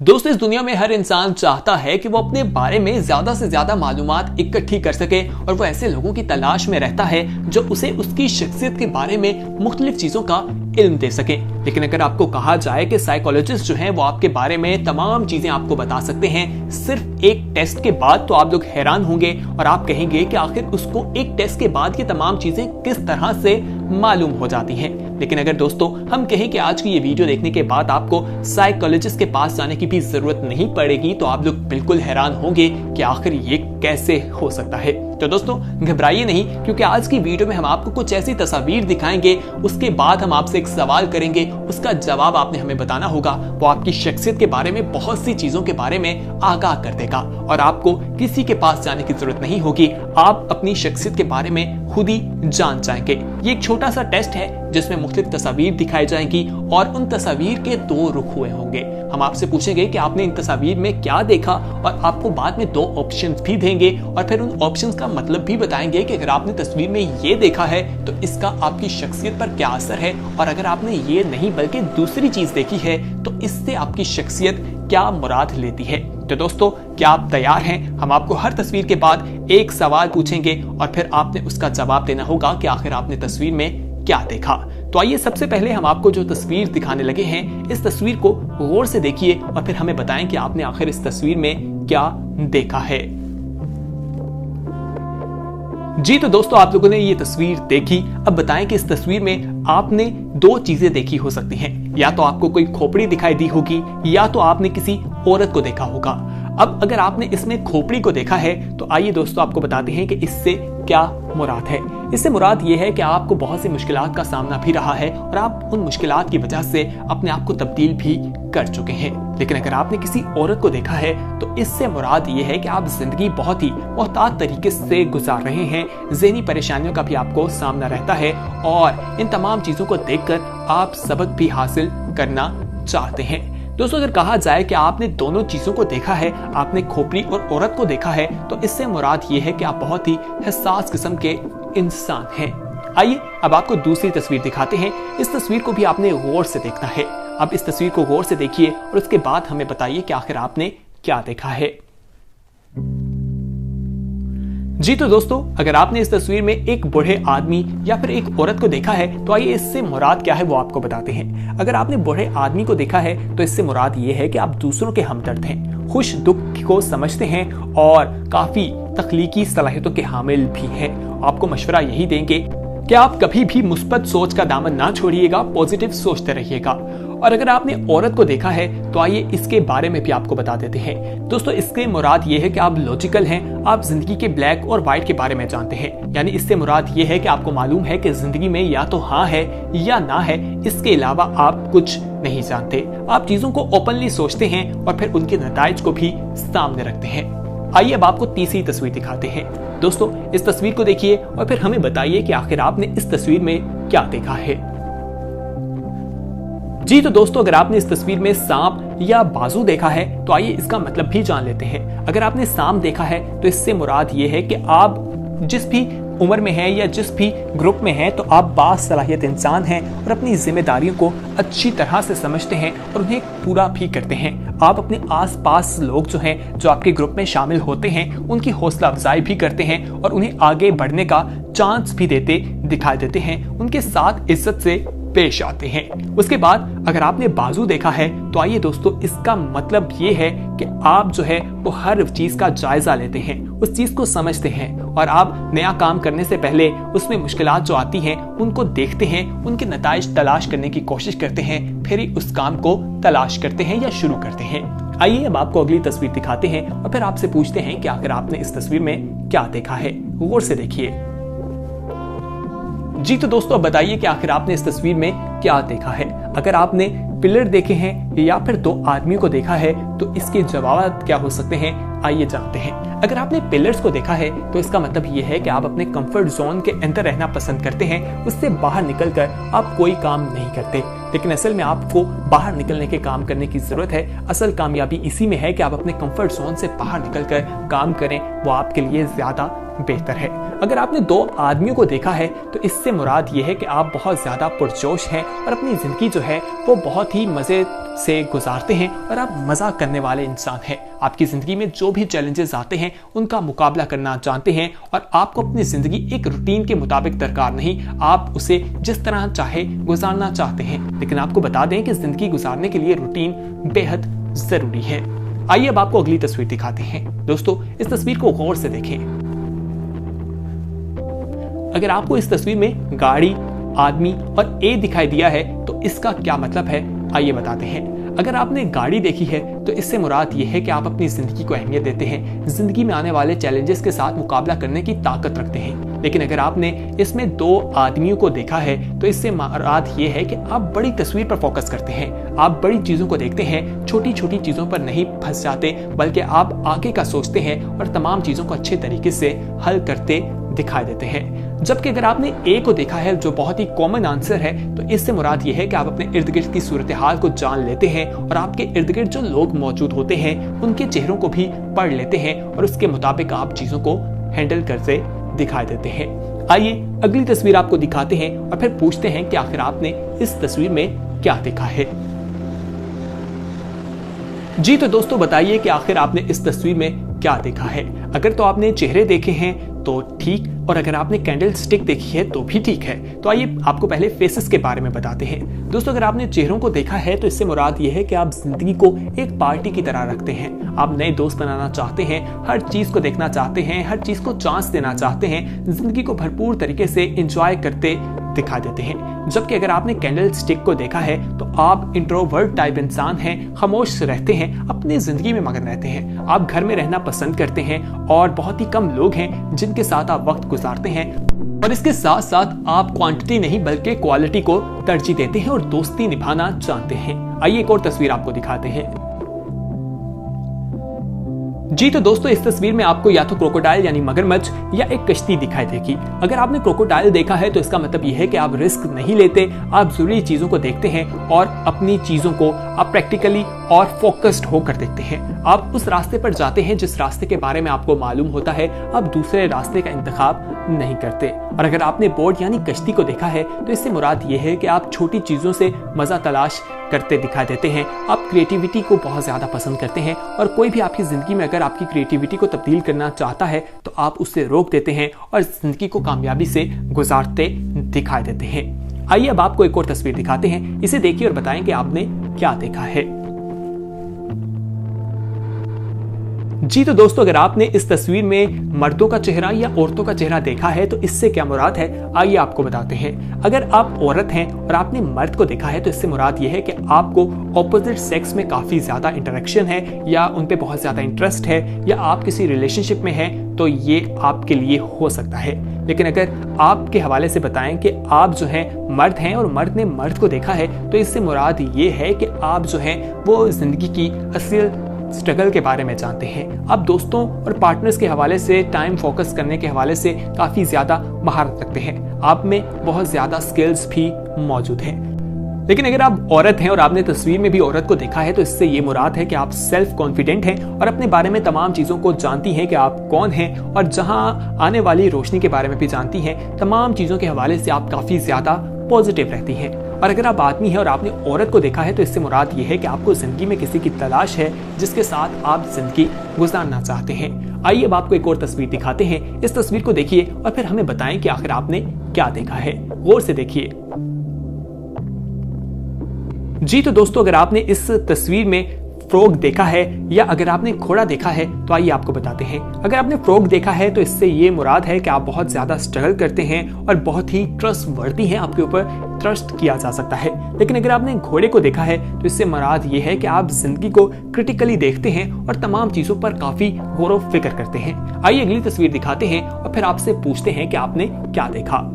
दोस्तों, इस दुनिया में हर इंसान चाहता है कि वो अपने बारे में ज्यादा से ज्यादा मालूमात इकट्ठी कर सके और वो ऐसे लोगों की तलाश में रहता है जो उसे उसकी शख्सियत के बारे में मुख्तलिफ चीजों का इल्म दे सके। लेकिन अगर आपको कहा जाए कि साइकोलॉजिस्ट जो हैं वो आपके बारे में तमाम चीजें आपको बता सकते हैं सिर्फ एक टेस्ट के बाद, तो आप लोग हैरान होंगे और आप कहेंगे कि आखिर उसको एक टेस्ट के बाद ये तमाम चीजें किस तरह से मालूम हो जाती हैं। लेकिन अगर दोस्तों हम कहें कि आज की ये वीडियो देखने के बाद आपको साइकोलॉजिस्ट के पास जाने की भी जरूरत नहीं पड़ेगी, तो आप लोग बिल्कुल हैरान होंगे कि आखिर ये कैसे हो सकता है। तो दोस्तों घबराइए नहीं, क्योंकि आज की वीडियो में हम आपको कुछ ऐसी तस्वीर दिखाएंगे, उसके बाद हम आपसे एक सवाल करेंगे, उसका जवाब आपने हमें बताना होगा। वो आपकी शख्सियत के बारे में बहुत सी चीजों के बारे में आगाह कर देगा और आपको किसी के पास जाने की जरूरत नहीं होगी। आप अपनी शख्सियत के बारे में खुद ही जान जाएंगे। ये एक छोटा सा टेस्ट है जिसमें मुख्तलिफ तस्वीर दिखाई जाएंगी और उन तस्वीर के दो रुख हुए होंगे। हम आपसे पूछेंगे कि आपने इन तस्वीर में क्या देखा और आपको बाद में दो ऑप्शंस भी देंगे और फिर उन ऑप्शंस का मतलब भी बताएंगे कि अगर आपने तस्वीर में ये देखा है तो इसका आपकी शख्सियत पर क्या असर है, और अगर आपने ये नहीं बल्कि दूसरी चीज देखी है तो इससे आपकी शख्सियत क्या मुराद लेती है। तो दोस्तों क्या आप तैयार हैं? हम आपको हर तस्वीर के बाद एक सवाल पूछेंगे और फिर आपने उसका जवाब देना होगा कि आखिर आपने तस्वीर में क्या देखा। तो आइए सबसे पहले हम आपको जो तस्वीर दिखाने लगे हैं, इस तस्वीर को गौर से देखिए और फिर हमें बताएं कि आपने आखिर इस तस्वीर में क्या देखा है। जी तो दोस्तों आप लोगों ने ये तस्वीर देखी। अब बताएं कि इस तस्वीर में आपने दो चीजें देखी हो सकती हैं। या तो आपको कोई खोपड़ी दिखाई दी होगी या तो आपने किसी औरत को देखा होगा। अब अगर आपने इसमें खोपड़ी को देखा है तो आइए दोस्तों आपको बताते हैं कि इससे क्या मुराद है। इससे मुराद ये है कि आपको बहुत सी मुश्किलात का सामना भी रहा है और आप उन मुश्किलात की वजह से अपने आप को तब्दील भी कर चुके हैं। लेकिन अगर आपने किसी औरत को देखा है तो इससे मुराद ये है कि आप जिंदगी बहुत ही मोहतात तरीके से गुजार रहे हैं, ज़हनी परेशानियों का भी आपको सामना रहता है और इन तमाम चीजों को देखकर आप सबक भी हासिल करना चाहते हैं। दोस्तों अगर कहा जाए कि आपने दोनों चीजों को देखा है, आपने खोपड़ी और औरत को देखा है, तो इससे मुराद ये है कि आप बहुत ही हसास किस्म के इंसान हैं। आइए अब आपको दूसरी तस्वीर दिखाते हैं। इस तस्वीर को भी आपने गौर से देखना है। अब इस तस्वीर को गौर से देखिए और उसके बाद हमें बताइए कि आखिर आपने क्या देखा है। जी तो दोस्तों अगर आपने इस तस्वीर में एक बूढ़े आदमी या फिर एक औरत को देखा है तो आइए इससे मुराद क्या है वो आपको बताते हैं। अगर आपने बूढ़े आदमी को देखा है तो इससे मुराद ये है कि आप दूसरों के हमदर्द हैं, खुश दुख को समझते हैं और काफी तख्लीकी सलाहियतों के हामिल भी हैं। आपको मशवरा यही देंगे कि आप कभी भी मुस्बत सोच का दामन ना छोड़िएगा, पॉजिटिव सोचते रहिएगा। और अगर आपने औरत को देखा है तो आइए इसके बारे में भी आपको बता देते हैं। दोस्तों इसके मुराद ये है कि आप लॉजिकल हैं, आप जिंदगी के ब्लैक और व्हाइट के बारे में जानते हैं। यानी इससे मुराद ये है कि आपको मालूम है कि जिंदगी में या तो हाँ है या ना है, इसके अलावा आप कुछ नहीं जानते। आप चीजों को ओपनली सोचते हैं और फिर उनके नताइज को भी सामने रखते हैं। आइए अब आपको तीसरी तस्वीर दिखाते हैं। दोस्तों इस तस्वीर को देखिए और फिर हमें बताइए कि आखिर आपने इस तस्वीर में क्या देखा है। जी तो दोस्तों अगर आपने इस तस्वीर में सांप या बाजू देखा है तो आइए इसका मतलब भी जान लेते हैं। अगर आपने सांप देखा है तो इससे मुराद ये है कि आप जिस भी उम्र में हैं या जिस भी ग्रुप में हैं तो आप बासलाहियत इंसान हैं और अपनी जिम्मेदारियों को अच्छी तरह से समझते हैं और उन्हें पूरा भी करते हैं। आप अपने आसपास लोग जो हैं, जो आपके ग्रुप में शामिल होते हैं, उनकी हौसला अफजाई भी करते हैं और उन्हें आगे बढ़ने का चांस भी देते दिखाई देते हैं, उनके साथ इज्जत से पेश आते हैं। उसके बाद अगर आपने बाजू देखा है तो आइए दोस्तों इसका मतलब ये है कि आप जो है वो हर चीज का जायजा लेते हैं, उस चीज को समझते हैं और आप नया काम करने से पहले उसमें मुश्किलात जो आती हैं उनको देखते हैं, उनके नताइज तलाश करने की कोशिश करते हैं, फिर ही उस काम को तलाश करते हैं या शुरू करते हैं। आइए अब आपको अगली तस्वीर दिखाते हैं और फिर आपसे पूछते हैं कि आखिर आपने इस तस्वीर में क्या देखा है। गौर से देखिए। जी तो दोस्तों अब बताइए कि आखिर आपने इस तस्वीर में क्या देखा है। अगर आपने पिलर देखे हैं या फिर दो आदमियों को देखा है तो इसके जवाब क्या हो सकते हैं, आइए जानते हैं। अगर आपने पिलर्स को देखा है तो इसका मतलब ये है कि आप अपने कंफर्ट जोन के अंदर रहना पसंद करते हैं, उससे बाहर निकलकर आप कोई काम नहीं करते। लेकिन असल में आपको बाहर निकलने के काम करने की जरूरत है। असल कामयाबी इसी में है कि आप अपने कंफर्ट जोन से बाहर निकलकर काम करें, वो आपके लिए ज्यादा बेहतर है। अगर आपने दो आदमियों को देखा है तो इससे मुराद ये है कि आप बहुत ज्यादा पुरजोश हैं और अपनी जिंदगी जो है वो बहुत ही मजे से गुजारते हैं और आप मजाक करने वाले इंसान हैं। आपकी जिंदगी में जो भी चैलेंजेस आते हैं उनका मुकाबला करना जानते हैं और आपको अपनी जिंदगी एक रूटीन के मुताबिक दरकार नहीं, आप उसे जिस तरह चाहे गुजारना चाहते हैं। लेकिन आपको बता दें कि जिंदगी गुजारने के लिए रूटीन बेहद जरूरी है। आइए अब आपको अगली तस्वीर दिखाते हैं। दोस्तों, इस तस्वीर को गौर से देखें। अगर आपको इस तस्वीर में गाड़ी, आदमी और ए दिखाई दिया है तो इसका क्या मतलब है, आइए बताते हैं। अगर आपने गाड़ी देखी है तो इससे मुराद ये है कि आप अपनी जिंदगी को अहमियत देते हैं, जिंदगी में आने वाले चैलेंजेस के साथ मुकाबला करने की ताकत रखते हैं। लेकिन अगर आपने इसमें 2 आदमियों को देखा है तो इससे मुराद ये है कि आप बड़ी तस्वीर पर फोकस करते हैं, आप बड़ी चीजों को देखते हैं, छोटी छोटी चीजों पर नहीं फंस जाते, बल्कि आप आगे का सोचते हैं और तमाम चीजों को अच्छे तरीके से हल करते दिखाई देते हैं। जबकि अगर आपने ए को देखा है जो बहुत ही कॉमन आंसर है, तो इससे मुराद यह है कि आप अपने इर्द गिर्द की सूरत हाल को जान लेते हैं और आपके इर्द गिर्द जो लोग मौजूद होते हैं उनके चेहरों को भी पढ़ लेते हैं और उसके मुताबिक आप चीजों को हैंडल करते दिखाई देते हैं। आइए अगली तस्वीर आपको दिखाते हैं और फिर पूछते हैं कि आखिर आपने इस तस्वीर में क्या देखा है। जी तो दोस्तों, बताइए कि आखिर आपने इस तस्वीर में क्या देखा है। अगर तो आपने चेहरे देखे हैं तो ठीक, और अगर आपने कैंडल स्टिक देखी है तो भी ठीक है। तो आइए आपको पहले फेसेस के बारे में बताते हैं। दोस्तों, अगर आपने चेहरों को देखा है तो इससे मुराद ये है कि आप जिंदगी को एक पार्टी की तरह रखते हैं। आप नए दोस्त बनाना चाहते हैं, हर चीज को देखना चाहते हैं, हर चीज को चांस देना चाहते हैं, जिंदगी को भरपूर तरीके से एंजॉय करते दिखा देते हैं। जबकि अगर आपने कैंडल स्टिक को देखा है तो आप इंट्रोवर्ट टाइप इंसान हैं, खामोश रहते हैं, अपनी जिंदगी में मगन रहते हैं। आप घर में रहना पसंद करते हैं और बहुत ही कम लोग हैं जिनके साथ आप वक्त गुजारते हैं, और इसके साथ साथ आप क्वांटिटी नहीं बल्कि क्वालिटी को तरजीह देते हैं और दोस्ती निभाना चाहते हैं। आइए एक और तस्वीर आपको दिखाते हैं। जी तो दोस्तों, इस तस्वीर में आपको या तो क्रोकोडाइल यानी मगरमच्छ या एक कश्ती दिखाई देगी। अगर आपने क्रोकोडाइल देखा है तो इसका मतलब यह है कि आप रिस्क नहीं लेते, आप जरूरी चीजों को देखते हैं और अपनी चीजों को आप प्रैक्टिकली और फोकस्ड होकर देखते हैं। आप उस रास्ते पर जाते हैं जिस रास्ते के बारे में आपको मालूम होता है, आप दूसरे रास्ते का इंतखाब नहीं करते। और अगर आपने बोट यानी कश्ती को देखा है तो इससे मुराद ये है कि आप छोटी चीजों से मजा तलाश करते दिखाई देते हैं। आप क्रिएटिविटी को बहुत ज्यादा पसंद करते हैं और कोई भी आपकी जिंदगी में अगर आपकी क्रिएटिविटी को तब्दील करना चाहता है तो आप उससे रोक देते हैं और जिंदगी को कामयाबी से गुजारते दिखाई देते हैं। आइए अब आपको एक और तस्वीर दिखाते हैं, इसे देखिए और बताएं कि आपने क्या देखा है। जी तो दोस्तों, अगर आपने इस तस्वीर में मर्दों का चेहरा या औरतों का चेहरा देखा है तो इससे क्या मुराद है, आइए आपको बताते हैं। अगर आप औरत हैं और आपने मर्द को देखा है तो इससे मुराद यह है कि आपको ऑपोजिट सेक्स में काफी ज्यादा इंटरेक्शन है या उन पे बहुत ज्यादा इंटरेस्ट है या आप किसी रिलेशनशिप में हैं तो ये आपके लिए हो सकता है। लेकिन अगर आपके हवाले से बताएं कि आप जो है मर्द हैं और मर्द ने मर्द को देखा है तो इससे मुराद ये है कि आप जो है वो जिंदगी की असल स्ट्रगल के बारे में जानते हैं। आप दोस्तों और पार्टनर्स के हवाले से, टाइम फोकस करने के हवाले से काफी ज्यादा महारत रखते हैं। आप में बहुत ज्यादा स्किल्स भी मौजूद हैं। लेकिन अगर आप औरत हैं और आपने तस्वीर में भी औरत को देखा है तो इससे ये मुराद है कि आप सेल्फ कॉन्फिडेंट हैं और अपने बारे में तमाम चीजों को जानती हैं कि आप कौन हैं, और जहां आने वाली रोशनी के बारे में भी जानती हैं। तमाम चीजों के हवाले से आप काफी ज्यादा पॉजिटिव रहती हैं। और अगर आप आदमी हैं और आपने औरत को देखा है तो इससे मुराद ये है कि आपको जिंदगी में किसी की तलाश है जिसके साथ आप जिंदगी गुजारना चाहते हैं। आइए अब आपको एक और तस्वीर दिखाते हैं। इस तस्वीर को देखिए और फिर हमें बताएं कि आखिर आपने क्या देखा है। गौर से देखिए। जी तो दोस्तों, अगर आपने इस तस्वीर में फ्रॉग देखा है या अगर आपने घोड़ा देखा है तो आइए आपको बताते हैं। अगर आपने फ्रॉग देखा है तो इससे ये मुराद है कि आप बहुत ज्यादा स्ट्रगल करते हैं और बहुत ही ट्रस्टवर्दी हैं, आपके ऊपर ट्रस्ट किया जा सकता है। लेकिन अगर आपने घोड़े को देखा है तो इससे मुराद ये है कि आप जिंदगी को क्रिटिकली देखते हैं और तमाम चीजों पर काफी गौर व फिक्र करते हैं। आइए अगली तस्वीर दिखाते हैं और फिर आपसे पूछते हैं कि आपने क्या देखा।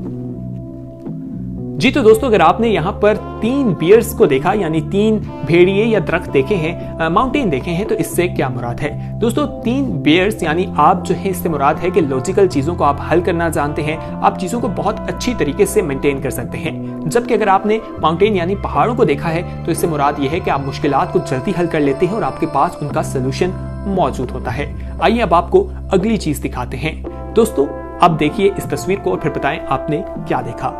जी तो दोस्तों, अगर आपने यहाँ पर 3 बियर्स को देखा यानी 3 भेड़िए या दरख्त देखे हैं, माउंटेन देखे हैं, तो इससे क्या मुराद है। दोस्तों 3 बियर्स यानी आप जो है, इससे मुराद है कि लॉजिकल चीजों को आप हल करना जानते हैं, आप चीजों को बहुत अच्छी तरीके से मेंटेन कर सकते हैं। जबकि अगर आपने माउंटेन यानी पहाड़ों को देखा है तो इससे मुराद यह है कि आप मुश्किलात को जल्दी हल कर लेते हैं और आपके पास उनका सोल्यूशन मौजूद होता है। आइए अब आपको अगली चीज दिखाते हैं। दोस्तों अब देखिए इस तस्वीर को और फिर बताएं आपने क्या देखा।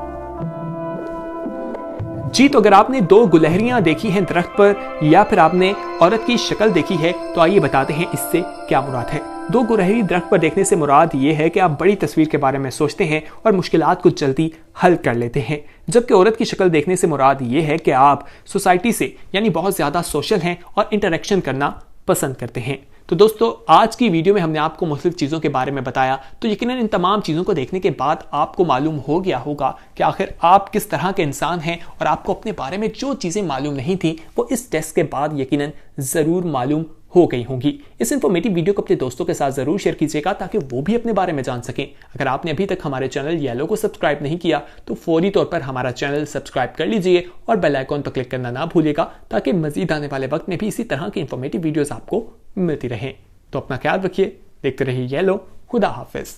जी तो अगर आपने दो गुलहरियां देखी हैं दरख्त पर या फिर आपने औरत की शक्ल देखी है तो आइए बताते हैं इससे क्या मुराद है। दो गुलहरी दरख्त पर देखने से मुराद ये है कि आप बड़ी तस्वीर के बारे में सोचते हैं और मुश्किलात को जल्दी हल कर लेते हैं, जबकि औरत की शक्ल देखने से मुराद ये है कि आप सोसाइटी से यानी बहुत ज्यादा सोशल हैं और इंटरेक्शन करना पसंद करते हैं। तो दोस्तों आज की वीडियो में हमने आपको मुख्तलिफ चीज़ों के बारे में बताया, तो यकीनन इन तमाम चीज़ों को देखने के बाद आपको मालूम हो गया होगा कि आखिर आप किस तरह के इंसान हैं और आपको अपने बारे में जो चीज़ें मालूम नहीं थी वो इस टेस्ट के बाद यकीनन ज़रूर मालूम हो गई होंगी। इस इन्फॉर्मेटिव वीडियो को अपने दोस्तों के साथ जरूर शेयर कीजिएगा ताकि वो भी अपने बारे में जान सकें। अगर आपने अभी तक हमारे चैनल येलो को सब्सक्राइब नहीं किया तो फौरी तौर पर हमारा चैनल सब्सक्राइब कर लीजिए और बेल आइकॉन पर क्लिक करना ना भूलिएगा ताकि मजीद आने वाले वक्त में भी इसी तरह की इन्फॉर्मेटिव वीडियोस आपको मिलती रहें। तो अपना ख्याल रखिए, देखते रहिए येलो। खुदा हाफिज।